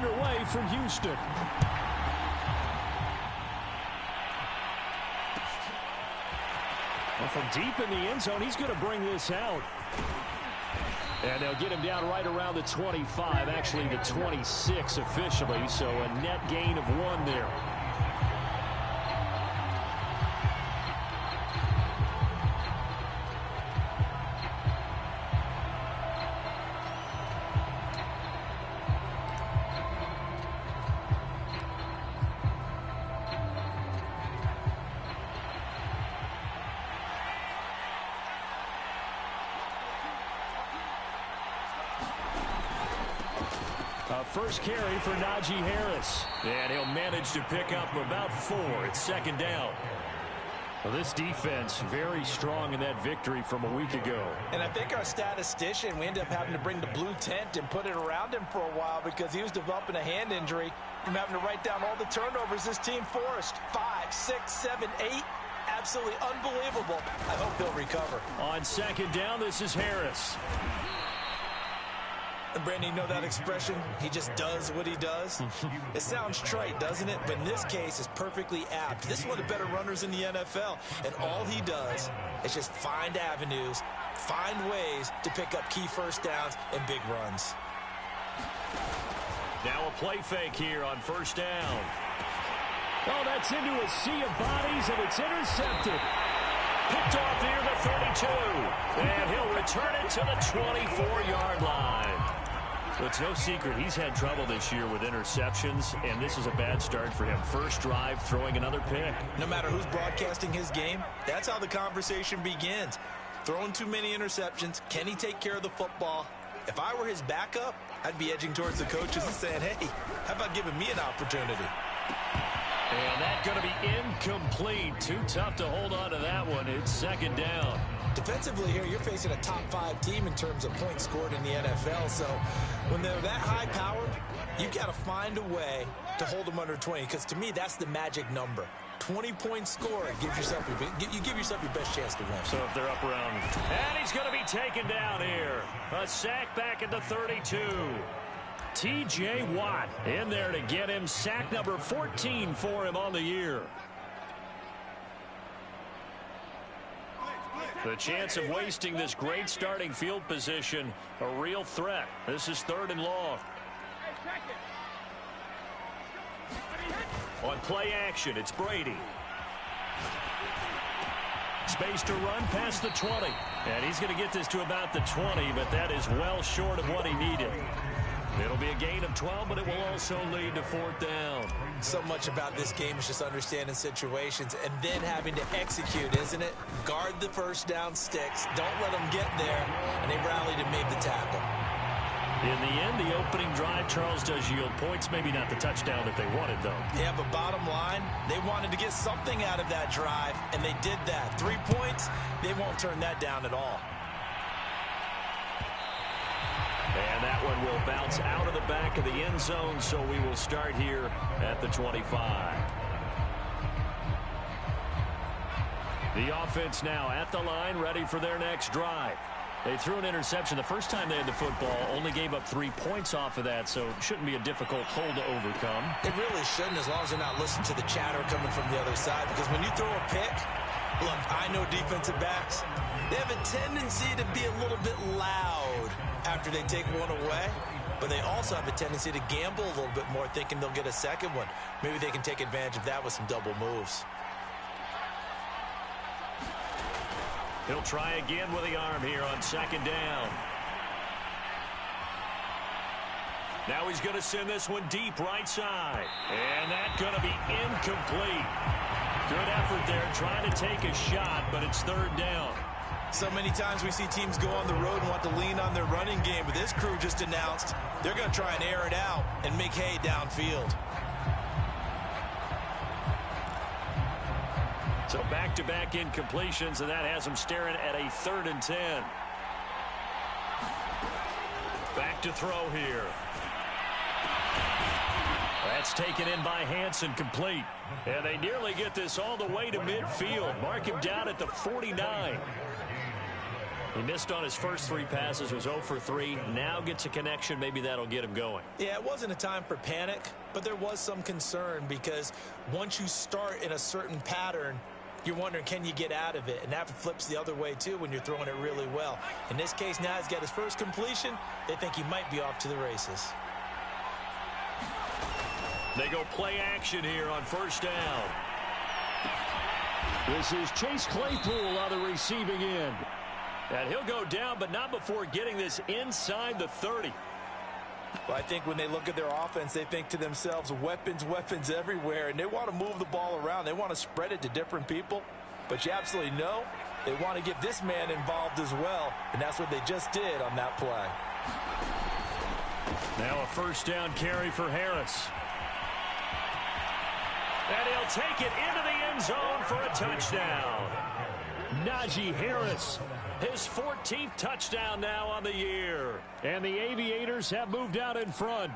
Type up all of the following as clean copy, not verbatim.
underway from Houston. Well, from deep in the end zone, he's going to bring this out. And they'll get him down right around the 25, actually the 26 officially, so a net gain of 1 there. First carry for Najee Harris. And he'll manage to pick up about 4. It's 2nd down. Well, this defense very strong in that victory from a week ago. And I think our statistician, we ended up having to bring the blue tent and put it around him for a while because he was developing a hand injury from having to write down all the turnovers this team forced. 5, 6, 7, 8. Absolutely unbelievable. I hope he'll recover. On 2nd down, this is Harris. And Brandon, you know that expression? He just does what he does. It sounds trite, doesn't it? But in this case, it's perfectly apt. This is one of the better runners in the NFL. And all he does is just find avenues, find ways to pick up key first downs and big runs. Now a play fake here on 1st down. Oh, that's into a sea of bodies, and it's intercepted. Picked off near the 32. And he'll return it to the 24-yard line. Well, it's no secret he's had trouble this year with interceptions, and this is a bad start for him. First drive, throwing another pick. No matter who's broadcasting his game, that's how the conversation begins. Throwing too many interceptions, can he take care of the football? If I were his backup, I'd be edging towards the coaches and saying, hey, how about giving me an opportunity? And that's going to be incomplete. Too tough to hold on to that one. It's 2nd down. Defensively here, you're facing a top 5 team in terms of points scored in the NFL. So when they're that high-powered, you've got to find a way to hold them under 20. Because to me, that's the magic number. 20 points scored gives yourself you give yourself your best chance to win. So if they're up around, and he's going to be taken down here. A sack back at the 32. T.J. Watt in there to get him sack number 14 for him on the year. The chance of wasting this great starting field position, a real threat. This is 3rd and long. On play action, it's Brady. Space to run past the 20. And he's going to get this to about the 20, but that is well short of what he needed. It'll be a gain of 12, but it will also lead to 4th down. So much about this game is just understanding situations and then having to execute, isn't it? Guard the first down sticks. Don't let them get there. And they rallied and made the tackle. In the end, the opening drive, Charles, does yield points. Maybe not the touchdown that they wanted, though. Yeah, but bottom line, they wanted to get something out of that drive, and they did that. 3 points, they won't turn that down at all. And that one will bounce out of the back of the end zone, so we will start here at the 25. The offense now at the line, ready for their next drive. They threw an interception the first time they had the football, only gave up 3 points off of that, so it shouldn't be a difficult hole to overcome. It really shouldn't, as long as they're not listening to the chatter coming from the other side, because when you throw a pick, look, I know defensive backs, they have a tendency to be a little bit loud after they take one away, but they also have a tendency to gamble a little bit more, thinking they'll get a second one. Maybe they can take advantage of that with some double moves. He'll try again with the arm here on 2nd down. Now he's going to send this one deep right side. And that's going to be incomplete. Good effort there trying to take a shot, but it's 3rd down. So many times we see teams go on the road and want to lean on their running game, but this crew just announced they're going to try and air it out and make hay downfield. So back-to-back incompletions, and that has them staring at a 3rd and 10. Back to throw here. That's taken in by Hansen, complete. And they nearly get this all the way to midfield. Mark him down at the 49. He missed on his first 3 passes, was 0 for 3. Now gets a connection. Maybe that'll get him going. Yeah, it wasn't a time for panic, but there was some concern because once you start in a certain pattern, you're wondering, can you get out of it? And that flips the other way, too, when you're throwing it really well. In this case, now he's got his first completion. They think he might be off to the races. They go play action here on first down. This is Chase Claypool on the receiving end. And he'll go down, but not before getting this inside the 30. Well, I think when they look at their offense, they think to themselves, weapons, weapons everywhere, and they want to move the ball around. They want to spread it to different people, but you absolutely know they want to get this man involved as well, and that's what they just did on that play. Now a first down carry for Harris. And he'll take it into the end zone for a touchdown. Najee Harris, his 14th touchdown now on the year. And the Aviators have moved out in front.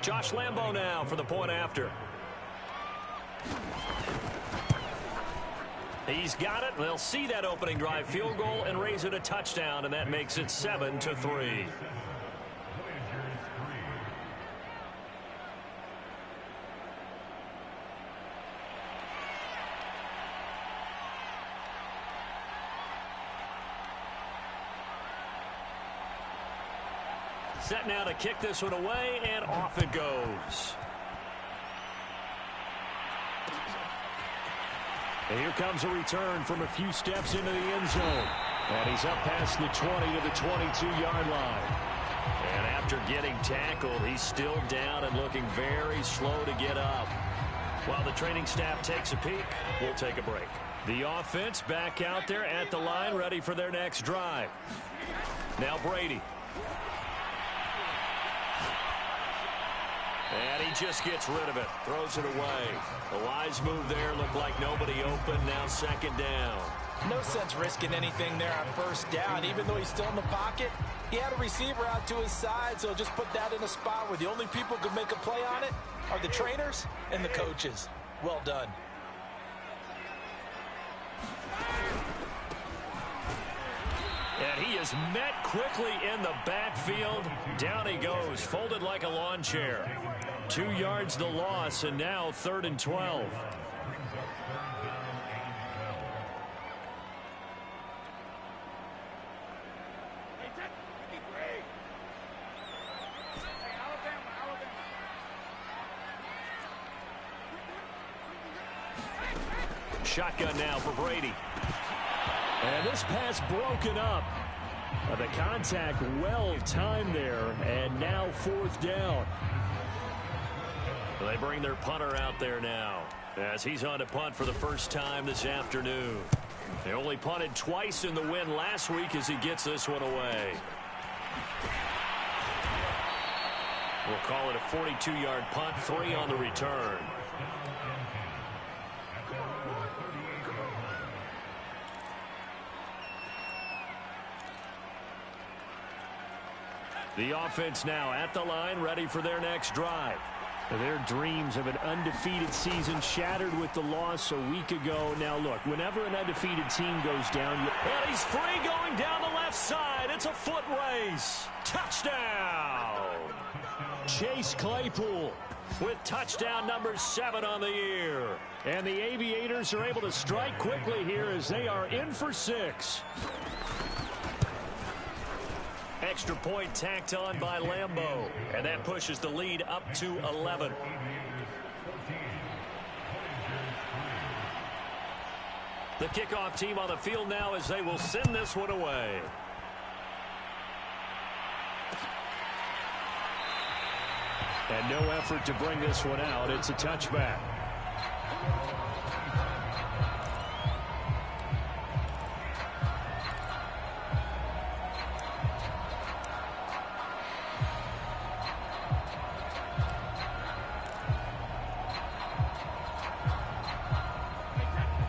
Josh Lambo now for the point after. He's got it. They'll see that opening drive field goal and raise it a touchdown, and that makes it 7-3. Set now to kick this one away, and off it goes. And here comes a return from a few steps into the end zone. And he's up past the 20 to the 22-yard line. And after getting tackled, he's still down and looking very slow to get up. While the training staff takes a peek, we'll take a break. The offense back out there at the line, ready for their next drive. Now Brady. And he just gets rid of it, throws it away. A wise move there, looked like nobody open, now second down. No sense risking anything there on first down. Even though he's still in the pocket, he had a receiver out to his side, so just put that in a spot where the only people who could make a play on it are the trainers and the coaches. Well done. And he is met quickly in the backfield. Down he goes, folded like a lawn chair. 2 yards the loss, and now 3rd and 12. Shotgun now for Brady. And this pass broken up. The contact well timed there, and now 4th down. They bring their punter out there now as he's on to punt for the first time this afternoon. They only punted twice in the win last week as he gets this one away. We'll call it a 42-yard punt, 3 on the return. The offense now at the line, ready for their next drive. Their dreams of an undefeated season shattered with the loss a week ago. Now, look, whenever an undefeated team goes down, and he's free going down the left side. It's a foot race. Touchdown! Chase Claypool with touchdown number 7 on the year. And the Aviators are able to strike quickly here as they are in for 6. Extra point tacked on by Lambo, and that pushes the lead up to 11. The kickoff team on the field now as they will send this one away. And no effort to bring this one out. It's a touchback.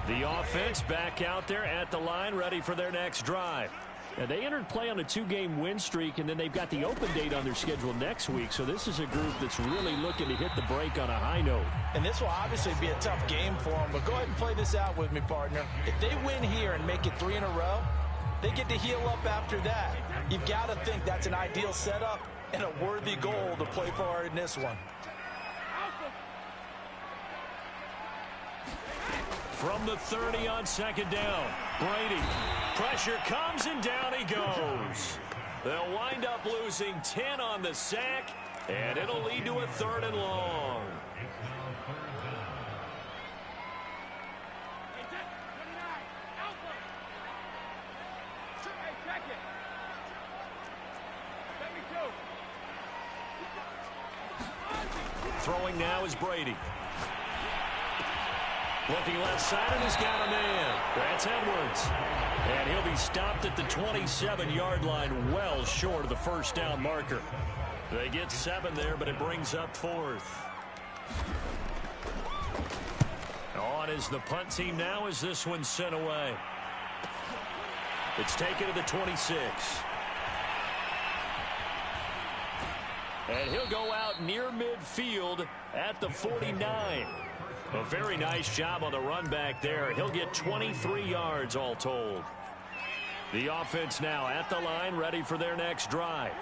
The offense back out there at the line, ready for their next drive. And they entered play on a 2-game win streak, and then they've got the open date on their schedule next week. So this is a group that's really looking to hit the break on a high note. And this will obviously be a tough game for them, but go ahead and play this out with me, partner. If they win here and make it 3 in a row, They get to heal up after that. You've got to think that's an ideal setup and a worthy goal to play for in this one. From the 30 on second down, Brady. Pressure comes and down he goes. They'll wind up losing 10 on the sack, and it'll lead to a 3rd and long. Throwing now is Brady. Looking left side, and he's got a man. That's Edwards. And he'll be stopped at the 27-yard line, well short of the first down marker. They get 7 there, but it brings up 4th. On is the punt team now as this one's sent away. It's taken to the 26. And he'll go out near midfield at the 49. A very nice job on the run back there. He'll get 23 yards all told. The offense now at the line, ready for their next drive.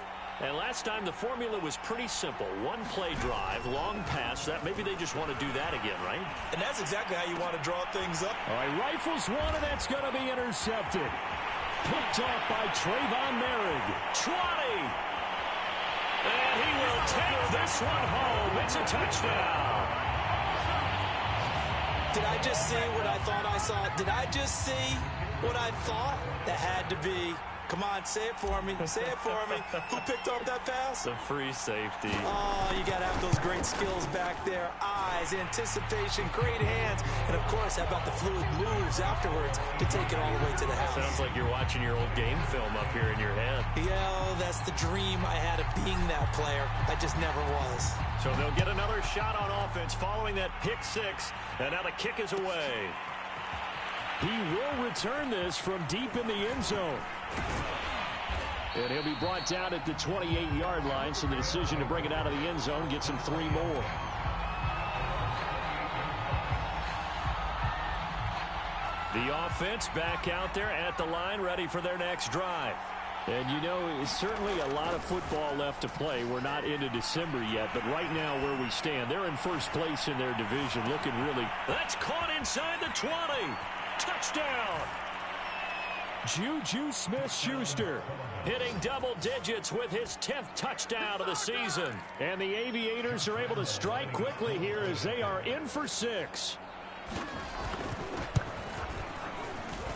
And last time the formula was pretty simple. One-play drive, long pass. That maybe they just want to do that again, right? And that's exactly how you want to draw things up. All right, rifles one, and that's going to be intercepted. Picked off by Trayvon Merrick. 20. And he will take this one home. It's a touchdown. Did I just see what I thought I saw? Did I just see what I thought? That had to be. Come on, say it for me. Say it for me. Who picked up that pass? The free safety. Oh, you got to have those great skills back there. Eyes, anticipation, great hands. And, of course, how about the fluid moves afterwards to take it all the way to the house? Sounds like you're watching your old game film up here in your head. Yeah, that's the dream I had of being that player. I just never was. So they'll get another shot on offense following that pick 6. And now the kick is away. He will return this from deep in the end zone. And he'll be brought down at the 28-yard line, so the decision to bring it out of the end zone gets him 3 more. The offense back out there at the line, ready for their next drive. And, you know, it's certainly a lot of football left to play. We're not into December yet, but right now where we stand, they're in first place in their division, looking really... That's caught inside the 20. Touchdown. Juju Smith-Schuster hitting double digits with his 10th touchdown of the season. And the Aviators are able to strike quickly here as they are in for 6.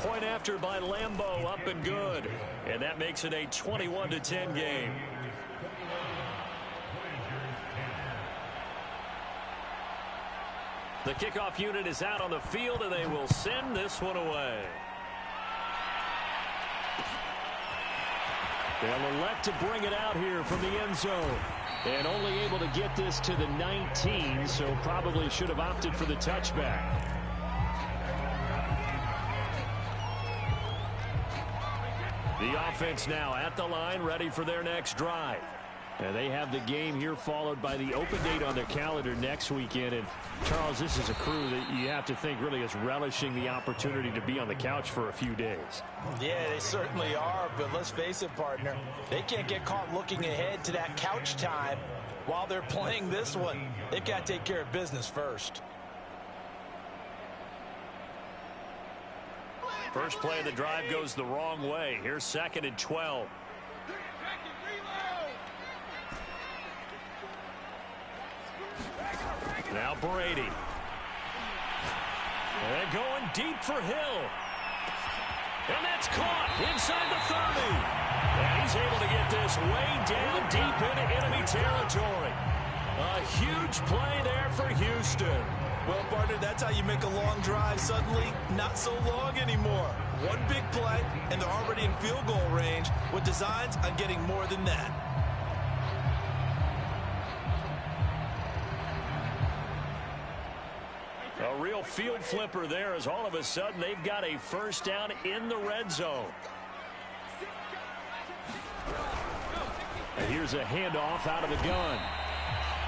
Point after by Lambeau, up and good. And that makes it a 21-10 game. The kickoff unit is out on the field, and they will send this one away. They'll elect to bring it out here from the end zone. And only able to get this to the 19, so probably should have opted for the touchback. The offense now at the line, ready for their next drive. And they have the game here followed by the open date on their calendar next weekend. And, Charles, this is a crew that you have to think really is relishing the opportunity to be on the couch for a few days. Yeah, they certainly are, but let's face it, partner. They can't get caught looking ahead to that couch time while they're playing this one. They've got to take care of business first. First play of the drive goes the wrong way. Here's 2nd and 12. Now Brady. And going deep for Hill. And that's caught inside the 30. And he's able to get this way down deep into enemy territory. A huge play there for Houston. Well, partner, that's how you make a long drive suddenly not so long anymore. One big play, and they're already in field goal range with designs on getting more than that. A real field flipper there as all of a sudden they've got a first down in the red zone. And here's a handoff out of the gun.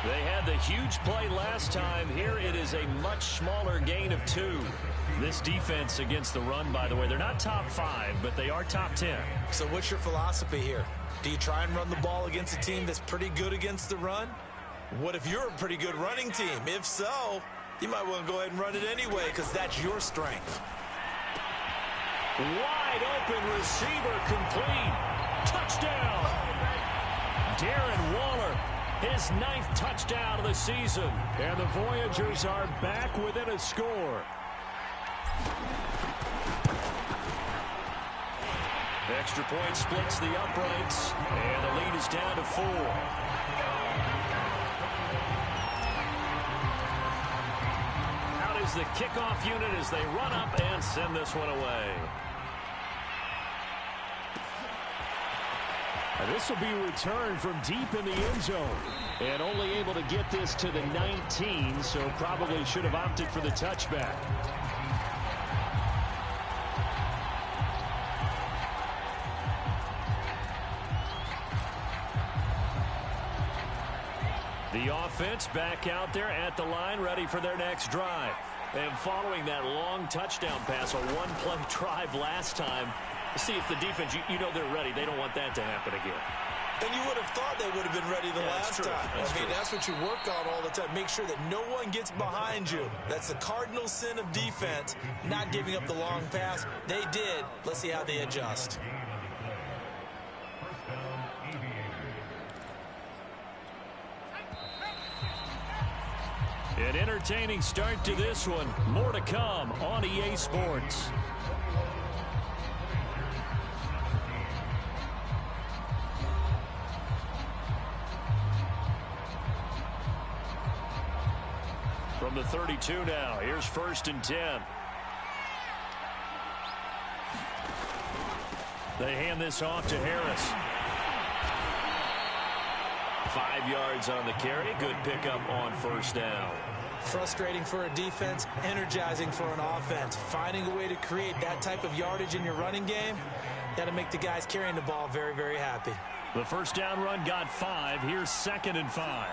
They had the huge play last time. Here it is a much smaller gain of 2. This defense against the run, by the way, they're not top 5, but they are top 10. So what's your philosophy here? Do you try and run the ball against a team that's pretty good against the run? What if you're a pretty good running team? If so, you might want to go ahead and run it anyway because that's your strength. Wide open receiver complete. Touchdown. Darren Waller, his 9th touchdown of the season. And the Voyagers are back within a score. Extra point splits the uprights, and the lead is down to 4. Out is the kickoff unit as they run up and send this one away. And this will be returned from deep in the end zone. And only able to get this to the 19, so probably should have opted for the touchback. The offense back out there at the line, ready for their next drive. And following that long touchdown pass, a one-play drive last time, see if the defense, you know they're ready. They don't want that to happen again. And you would have thought they would have been ready the last time. That's what you work on all the time. Make sure that no one gets behind you. That's the cardinal sin of defense, not giving up the long pass. They did. Let's see how they adjust. An entertaining start to this one. More to come on EA Sports. From the 32 now, here's 1st and 10. They hand this off to Harris. 5 yards on the carry. Good pickup on 1st down. Frustrating for a defense, energizing for an offense. Finding a way to create that type of yardage in your running game, got to make the guys carrying the ball very, very happy. The 1st down run got 5. Here's 2nd and 5.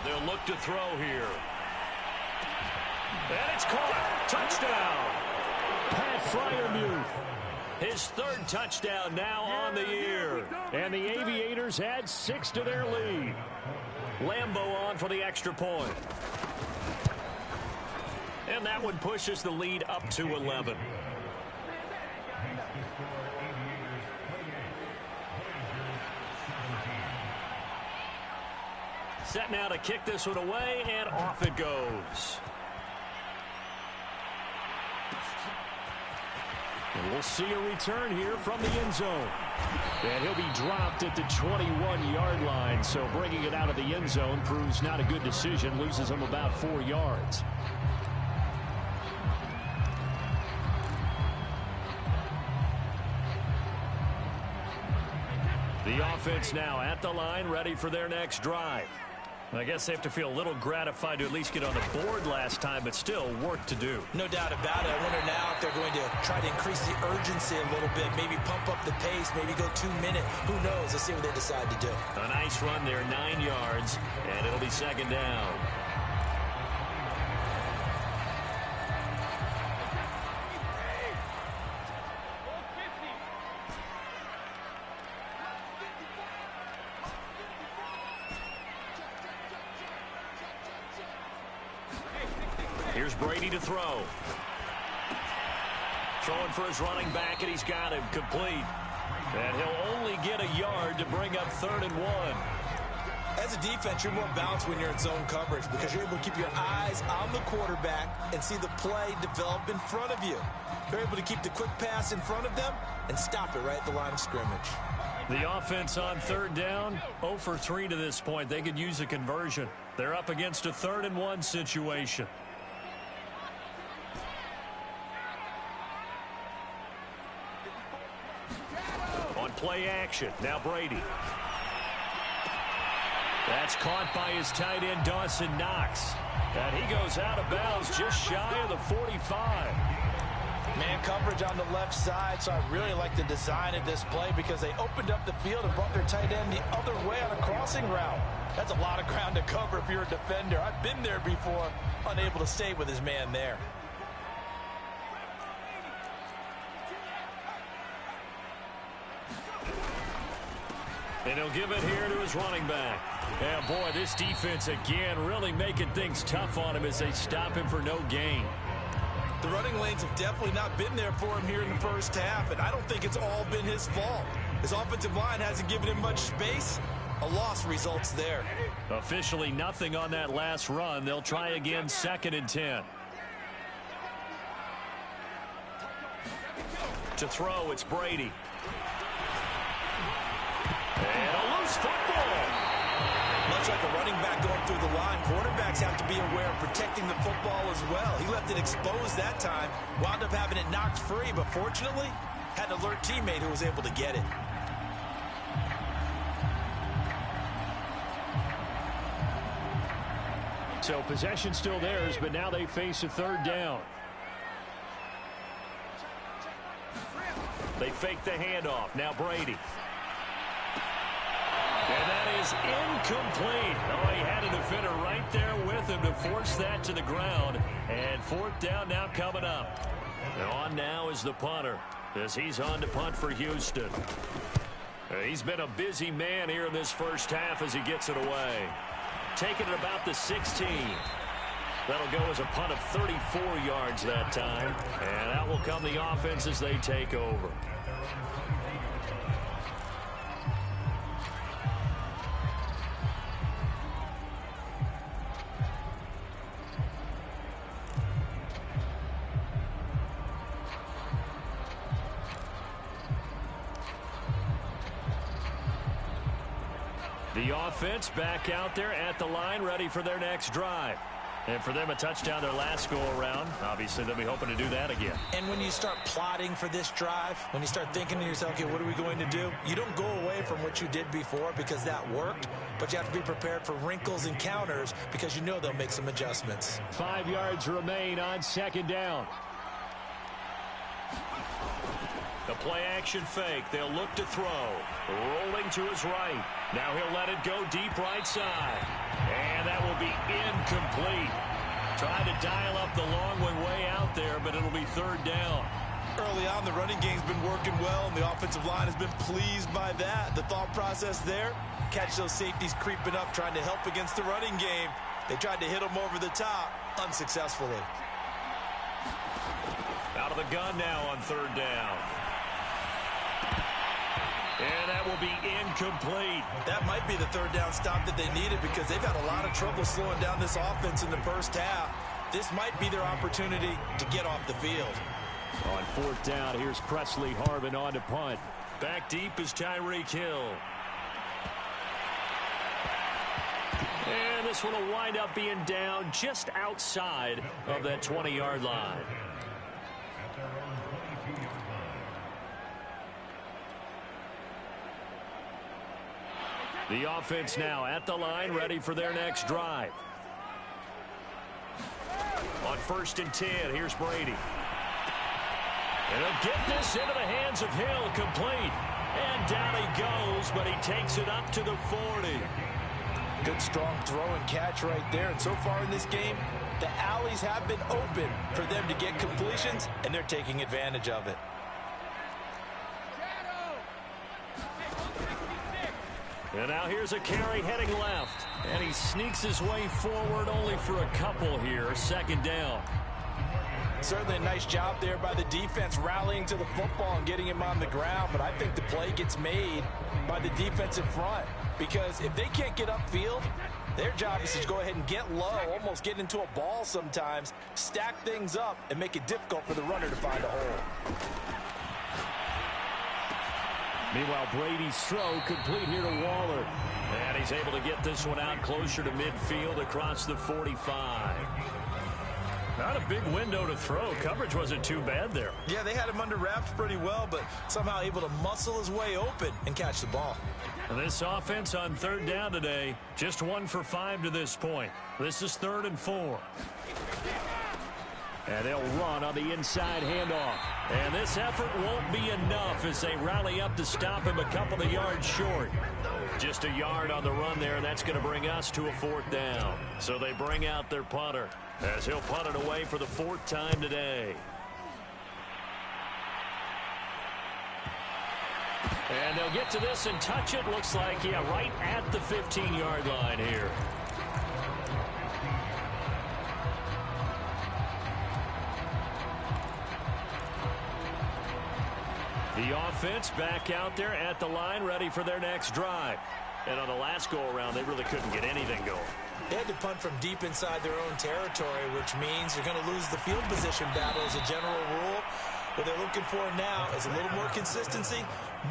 They'll look to throw here. And it's caught. Touchdown. Pat Freiermuth. His 3rd touchdown now on the year. And the Aviators add 6 to their lead. Lambeau on for the extra point. And that one pushes the lead up to 11. Set now to kick this one away, and off it goes. And we'll see a return here from the end zone. And he'll be dropped at the 21-yard line, so bringing it out of the end zone proves not a good decision. Loses him about 4 yards. The offense now at the line, ready for their next drive. I guess they have to feel a little gratified to at least get on the board last time, but still work to do. No doubt about it. I wonder now if they're going to try to increase the urgency a little bit, maybe pump up the pace, maybe go 2 minute. Who knows? Let's see what they decide to do. A nice run there, 9 yards, and it'll be 2nd down. Here's Brady to throw. Throwing for his running back, and he's got him complete. And he'll only get a yard to bring up 3rd and 1. As a defense, you're more balanced when you're in zone coverage because you're able to keep your eyes on the quarterback and see the play develop in front of you. You're able to keep the quick pass in front of them and stop it right at the line of scrimmage. The offense on 3rd down, 0 for 3 to this point. They could use a conversion. They're up against a 3rd and 1 situation. Play action. Now Brady. That's caught by his tight end, Dawson Knox. And he goes out of bounds just shy of the 45. Man coverage on the left side, so I really like the design of this play because they opened up the field and brought their tight end the other way on a crossing route. That's a lot of ground to cover if you're a defender. I've been there before, unable to stay with his man there. And he'll give it here to his running back. Yeah, boy, this defense again really making things tough on him as they stop him for no gain. The running lanes have definitely not been there for him here in the first half, and I don't think it's all been his fault. His offensive line hasn't given him much space. A loss results there. Officially nothing on that last run. They'll try again, 2nd and 10. To throw, it's Brady. And a loose football. Much like a running back going through the line, quarterbacks have to be aware of protecting the football as well. He left it exposed that time, wound up having it knocked free, but fortunately, had an alert teammate who was able to get it. So possession still theirs, but now they face a 3rd down. They fake the handoff. Now Brady. And that is incomplete. Oh, he had a defender right there with him to force that to the ground. And 4th down now coming up. And on now is the punter as he's on to punt for Houston. He's been a busy man here in this first half as he gets it away. Taking it about the 16. That'll go as a punt of 34 yards that time. And out will come the offense as they take over. The offense back out there at the line, ready for their next drive. And for them, a touchdown their last go-around. Obviously, they'll be hoping to do that again. And when you start plotting for this drive, when you start thinking to yourself, okay, what are we going to do? You don't go away from what you did before because that worked, but you have to be prepared for wrinkles and counters because you know they'll make some adjustments. 5 yards remain on 2nd down. The play-action fake. They'll look to throw. Rolling to his right. Now he'll let it go deep right side. And that will be incomplete. Trying to dial up the long one way out there, but it'll be 3rd down. Early on, the running game's been working well, and the offensive line has been pleased by that. The thought process there, catch those safeties creeping up, trying to help against the running game. They tried to hit them over the top, unsuccessfully. Out of the gun now on 3rd down. And that will be incomplete. That might be the 3rd down stop that they needed because they've had a lot of trouble slowing down this offense in the first half. This might be their opportunity to get off the field. On 4th down, here's Presley Harvin on to punt. Back deep is Tyreek Hill. And this one will wind up being down just outside of that 20-yard line. The offense now at the line, ready for their next drive. On 1st and 10, here's Brady. And he'll get this into the hands of Hill, complete. And down he goes, but he takes it up to the 40. Good strong throw and catch right there. And so far in this game, the alleys have been open for them to get completions, and they're taking advantage of it. And now here's a carry heading left. And he sneaks his way forward only for a couple here. 2nd down. Certainly a nice job there by the defense rallying to the football and getting him on the ground. But I think the play gets made by the defensive front. Because if they can't get upfield, their job is to go ahead and get low, almost get into a ball sometimes, stack things up, and make it difficult for the runner to find a hole. Meanwhile, Brady's throw complete here to Waller. And he's able to get this one out closer to midfield across the 45. Not a big window to throw. Coverage wasn't too bad there. Yeah, they had him under wraps pretty well, but somehow able to muscle his way open and catch the ball. And this offense on 3rd down today, just 1 for 5 to this point. This is 3rd and 4. And they'll run on the inside handoff. And this effort won't be enough as they rally up to stop him a couple of yards short. Just a yard on the run there, and that's going to bring us to a 4th down. So they bring out their punter as he'll punt it away for the 4th time today. And they'll get to this and touch it. Looks like, yeah, right at the 15-yard line here. The offense back out there at the line, ready for their next drive. And on the last go-around, they really couldn't get anything going. They had to punt from deep inside their own territory, which means you're going to lose the field position battle as a general rule. What they're looking for now is a little more consistency,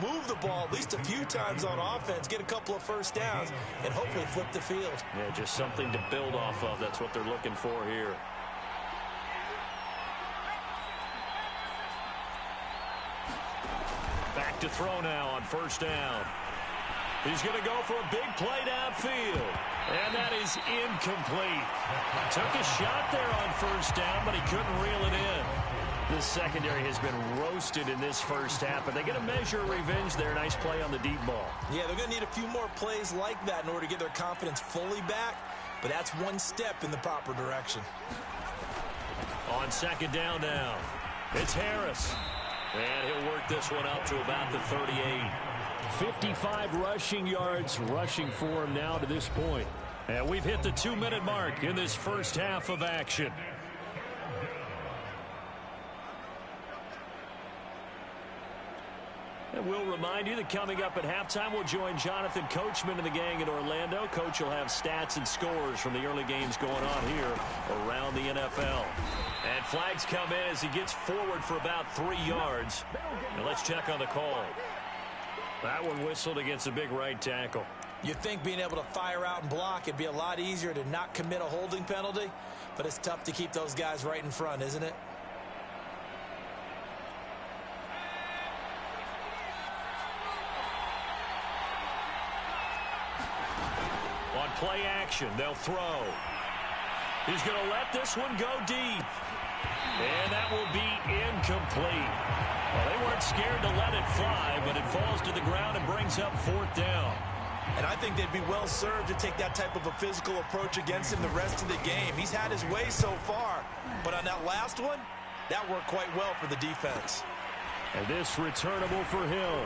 move the ball at least a few times on offense, get a couple of first downs, and hopefully flip the field. Yeah, just something to build off of. That's what they're looking for here. Back to throw now on 1st down. He's going to go for a big play downfield. And that is incomplete. Took a shot there on 1st down, but he couldn't reel it in. This secondary has been roasted in this first half, but they get a measure of revenge there. Nice play on the deep ball. Yeah, they're going to need a few more plays like that in order to get their confidence fully back, but that's one step in the proper direction. On 2nd down now, it's Harris. And he'll work this one up to about the 38. 55 rushing yards rushing for him now to this point. And we've hit the 2-minute mark in this first half of action. And we'll remind you that coming up at halftime, we'll join Jonathan Coachman and the gang in Orlando. Coach will have stats and scores from the early games going on here around the NFL. And flags come in as he gets forward for about 3 yards. And let's check on the call. That one whistled against a big right tackle. You'd think being able to fire out and block, it'd be a lot easier to not commit a holding penalty, but it's tough to keep those guys right in front, isn't it? On play action, they'll throw. He's going to let this one go deep. And that will be incomplete. Well, they weren't scared to let it fly, but it falls to the ground and brings up 4th down. And I think they'd be well served to take that type of a physical approach against him the rest of the game. He's had his way so far, but on that last one, that worked quite well for the defense. And this returnable for Hill.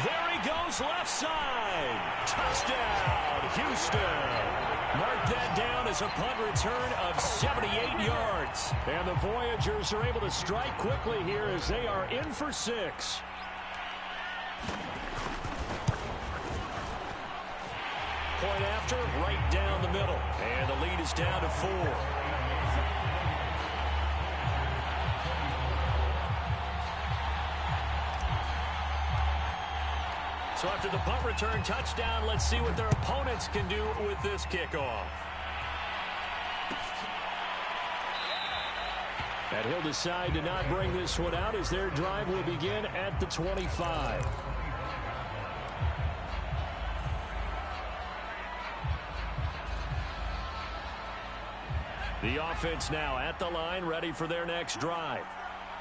There he goes, left side. Touchdown, Houston. Mark that down as a punt return of 78 yards. And the Voyagers are able to strike quickly here as they are in for 6. Point after, right down the middle. And the lead is down to 4. So after the punt return touchdown, let's see what their opponents can do with this kickoff. And he'll decide to not bring this one out as their drive will begin at the 25. The offense now at the line, ready for their next drive.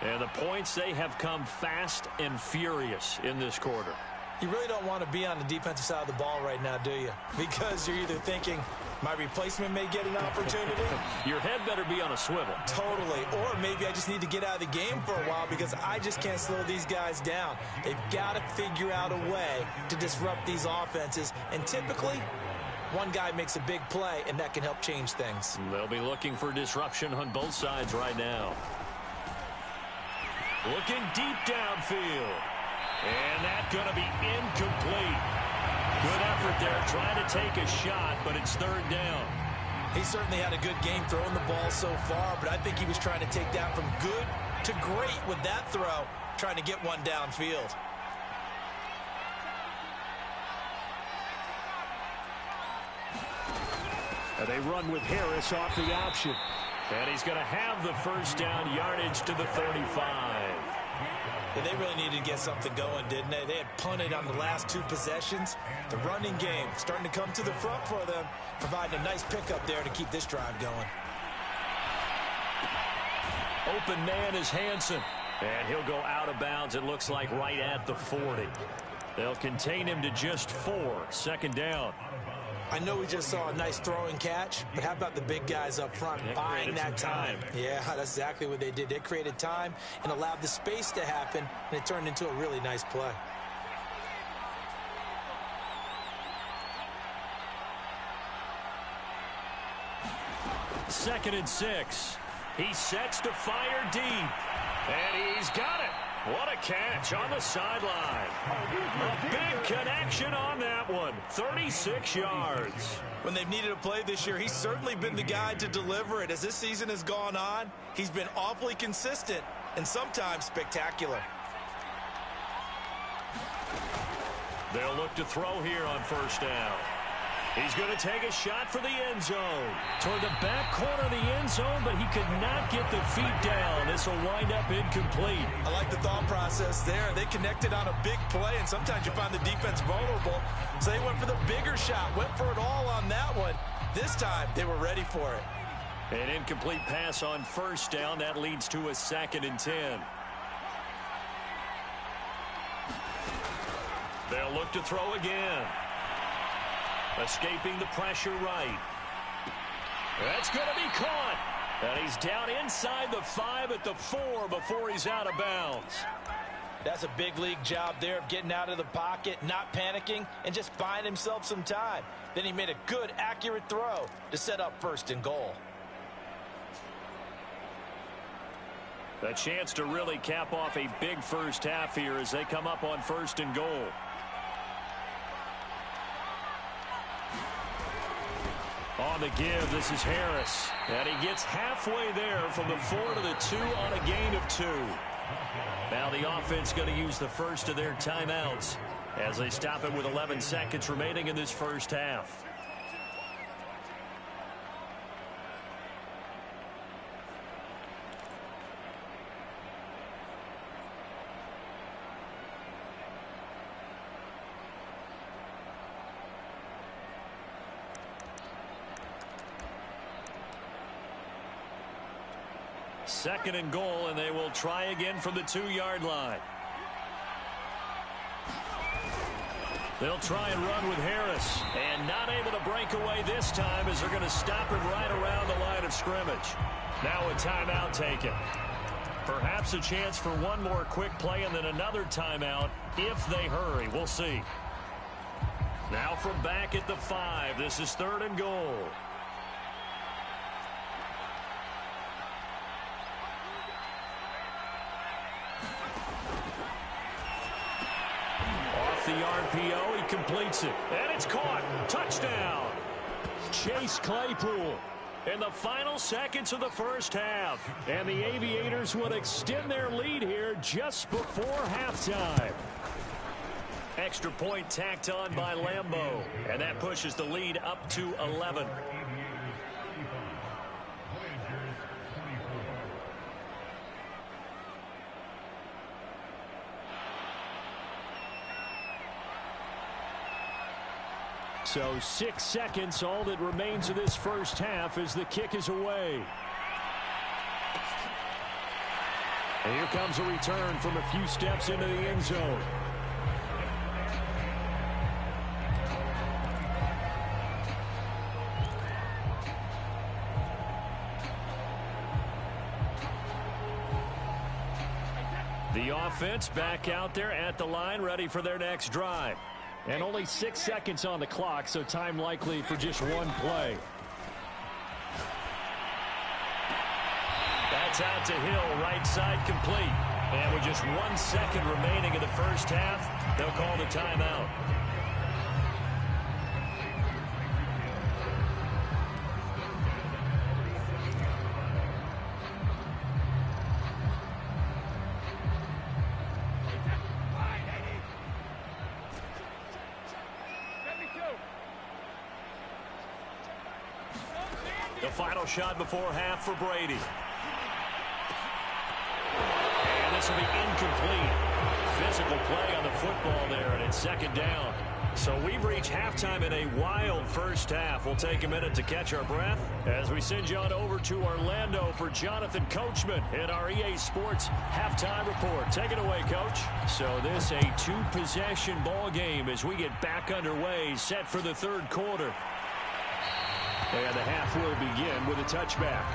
And the points, they have come fast and furious in this quarter. You really don't want to be on the defensive side of the ball right now, do you? Because you're either thinking, my replacement may get an opportunity. Your head better be on a swivel. Totally. Or maybe I just need to get out of the game for a while because I just can't slow these guys down. They've got to figure out a way to disrupt these offenses. And typically, one guy makes a big play, and that can help change things. They'll be looking for disruption on both sides right now. Looking deep downfield. And that's going to be incomplete. Good effort there, trying to take a shot, but it's 3rd down. He certainly had a good game throwing the ball so far, but I think he was trying to take that from good to great with that throw, trying to get one downfield. And they run with Harris off the option. And he's going to have the 1st down, yardage to the 35. Yeah, they really needed to get something going, didn't they? They had punted on the last 2 possessions. The running game starting to come to the front for them, providing a nice pickup there to keep this drive going. Open man is Hansen. And he'll go out of bounds, it looks like, right at the 40. They'll contain him to just 4. Second down. I know we just saw a nice throwing catch, but how about the big guys up front buying that time? Yeah, that's exactly what they did. They created time and allowed the space to happen, and it turned into a really nice play. Second and 6. He sets to fire deep. And he's got it. What a catch on the sideline. A big connection on that one. 36 yards. When they've needed a play this year, he's certainly been the guy to deliver it. As this season has gone on, he's been awfully consistent and sometimes spectacular. They'll look to throw here on first down. He's going to take a shot for the end zone. Toward the back corner of the end zone, but he could not get the feet down. This will wind up incomplete. I like the thought process there. They connected on a big play, and sometimes you find the defense vulnerable. So they went for the bigger shot, went for it all on that one. This time, they were ready for it. An incomplete pass on first down. That leads to a 2nd and 10. They'll look to throw again. Escaping the pressure right. That's going to be caught. And he's down inside the 5 at the 4 before he's out of bounds. That's a big league job there of getting out of the pocket, not panicking, and just buying himself some time. Then he made a good, accurate throw to set up 1st and goal. A chance to really cap off a big first half here as they come up on 1st and goal. On the give, this is Harris. And he gets halfway there from the 4 to the 2 on a gain of 2. Now the offense going to use the first of their timeouts as they stop it with 11 seconds remaining in this first half. Second and goal, and they will try again from the 2-yard line. They'll try and run with Harris, and not able to break away this time as they're going to stop him right around the line of scrimmage. Now a timeout taken. Perhaps a chance for one more quick play and then another timeout if they hurry. We'll see. Now from back at the 5, this is 3rd and goal. The RPO, he completes it, and it's caught. Touchdown. Chase Claypool in the final seconds of the first half. And the Aviators would extend their lead here just before halftime. Extra point tacked on by Lambeau, and that pushes the lead up to 11. So 6 seconds, all that remains of this first half as the kick is away. And here comes a return from a few steps into the end zone. The offense back out there at the line, ready for their next drive. And only 6 seconds on the clock, so time likely for just one play. That's out to Hill, right side complete. And with just 1 second remaining in the first half, they'll call the timeout. The final shot before half for Brady. And This will be incomplete. Physical play on the football there, and it's second down. So we've reached halftime in a wild first half. We'll take a minute to catch our breath as we send you on over to Orlando for Jonathan Coachman in our EA Sports halftime report. Take it away, Coach. So this a two-possession ball game as we get back underway, set for the third quarter. And the half will begin with a touchback.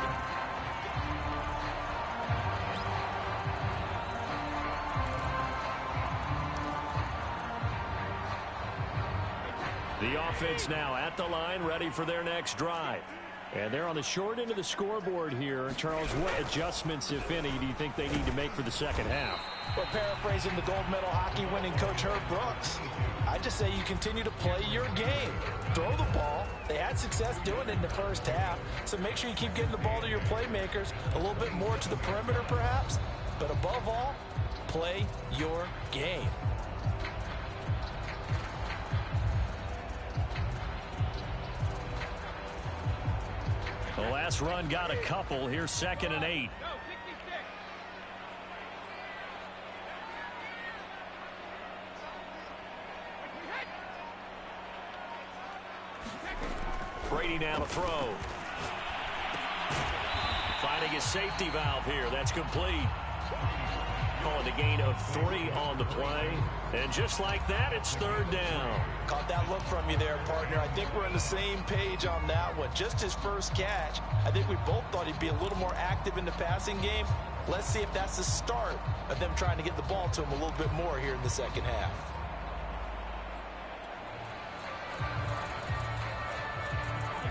The offense now at the line, ready for their next drive. And they're on the short end of the scoreboard here. Charles, what adjustments, if any, do you think they need to make for the second half? Well, paraphrasing the gold medal hockey winning coach Herb Brooks, I just say you continue to play your game. Throw the ball. They had success doing it in the first half, so make sure you keep getting the ball to your playmakers, a little bit more to the perimeter perhaps, but above all, play your game. The last run got a couple. Here's 2nd and 8. Brady now to throw. Finding his safety valve here. That's complete. Calling the gain of 3 on the play. And just like that, it's third down. Caught that look from you there, partner. I think we're on the same page on that one. Just his first catch. I think we both thought he'd be a little more active in the passing game. Let's see if that's the start of them trying to get the ball to him a little bit more here in the second half.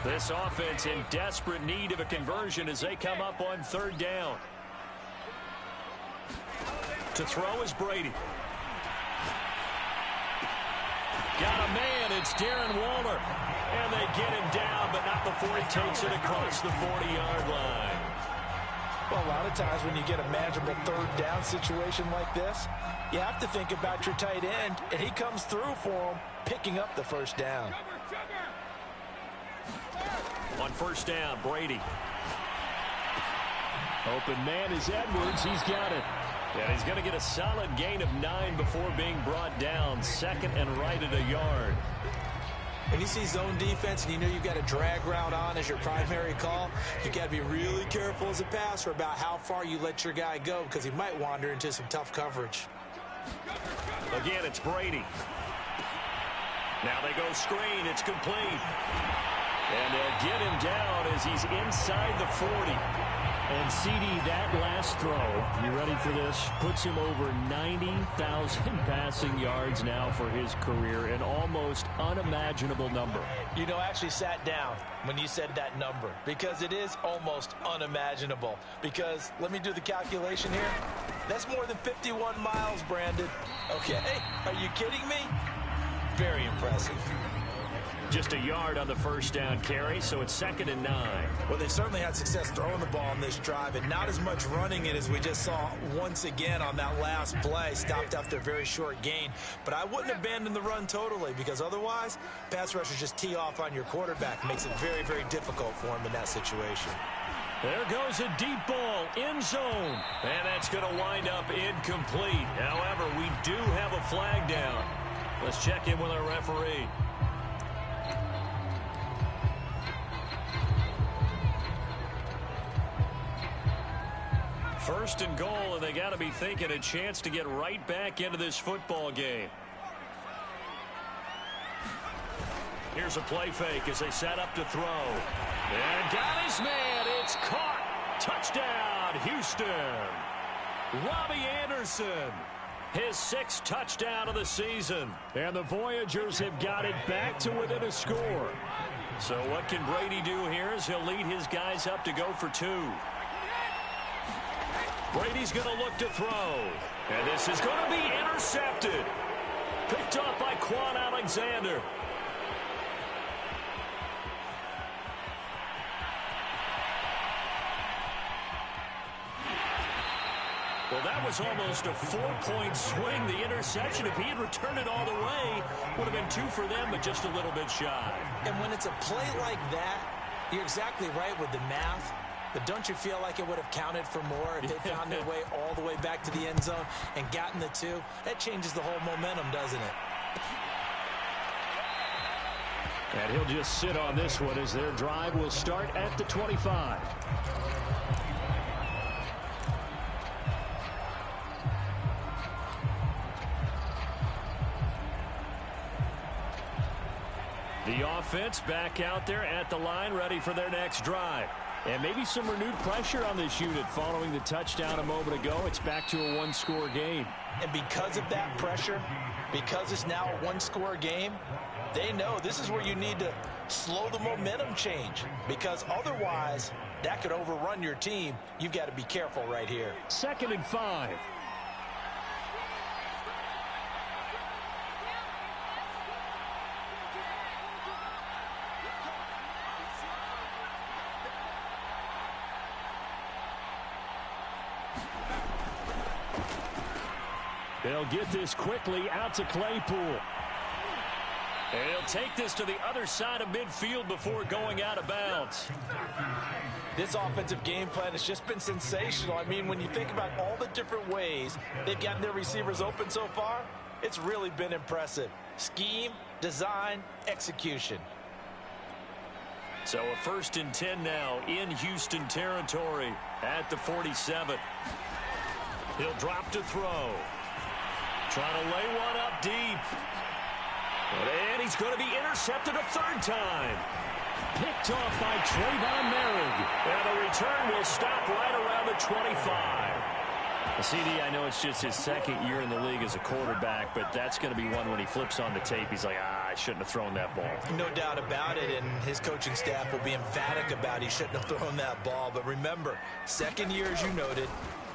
This offense in desperate need of a conversion as they come up on third down. To throw is Brady. Got a man. It's Darren Waller. And they get him down, but not before he takes it across the 40-yard line. Well, a lot of times when you get a manageable third down situation like this, you have to think about your tight end, and he comes through for him, picking up the first down. On first down, Brady. Open man is Edwards. He's got it. And he's going to get a solid gain of 9 before being brought down. 2nd and right at a yard. When you see zone defense and you know you've got a drag route on as your primary call, you got to be really careful as a passer about how far you let your guy go because he might wander into some tough coverage. Again, it's Brady. Now they go screen. It's complete. And they'll get him down as he's inside the 40. And CD, that last throw, you ready for this? Puts him over 90,000 passing yards now for his career, an almost unimaginable number. You know, I actually sat down when you said that number because it is almost unimaginable. Because, let me do the calculation here. That's more than 51 miles, Brandon. Okay? Are you kidding me? Very impressive. Just a yard on the first down carry, so it's 2nd and 9. Well, they certainly had success throwing the ball on this drive, and not as much running it as we just saw once again on that last play. Stopped after a very short gain. But I wouldn't abandon the run totally, because otherwise, pass rushers just tee off on your quarterback. Makes it very, very difficult for him in that situation. There goes a deep ball, end zone. And that's going to wind up incomplete. However, we do have a flag down. Let's check in with our referee. First and goal, and they got to be thinking a chance to get right back into this football game. Here's a play fake as they set up to throw. And got his man. It's caught. Touchdown, Houston. Robbie Anderson, his 6th touchdown of the season. And the Voyagers have got it back to within a score. So what can Brady do here is he'll lead his guys up to go for 2. Brady's going to look to throw. And this is going to be intercepted. Picked off by Quan Alexander. Well, that was almost a 4-point swing. The interception, if he had returned it all the way, would have been 2 for them, but just a little bit shy. And when it's a play like that, you're exactly right with the math. But don't you feel like it would have counted for more if they found their way all the way back to the end zone and gotten the 2? That changes the whole momentum, doesn't it? And he'll just sit on this one as their drive will start at the 25. The offense back out there at the line, ready for their next drive. And maybe some renewed pressure on this unit following the touchdown a moment ago. It's back to a one-score game. And because of that pressure, because it's now a one-score game, they know this is where you need to slow the momentum change, because otherwise that could overrun your team. You've got to be careful right here. 2nd and 5. They'll get this quickly out to Claypool. And he'll take this to the other side of midfield before going out of bounds. This offensive game plan has just been sensational. I mean, when you think about all the different ways they've gotten their receivers open so far, it's really been impressive. Scheme, design, execution. So a 1st and 10 now in Houston territory at the 47. He'll drop to throw. Trying to lay one up deep. And he's going to be intercepted a 3rd time. Picked off by Trayvon Merrick. And the return will stop right around the 25. CD, I know it's just his 2nd year in the league as a quarterback, but that's going to be one when he flips on the tape. He's like, I shouldn't have thrown that ball. No doubt about it, and his coaching staff will be emphatic about he shouldn't have thrown that ball. But remember, 2nd year, as you noted,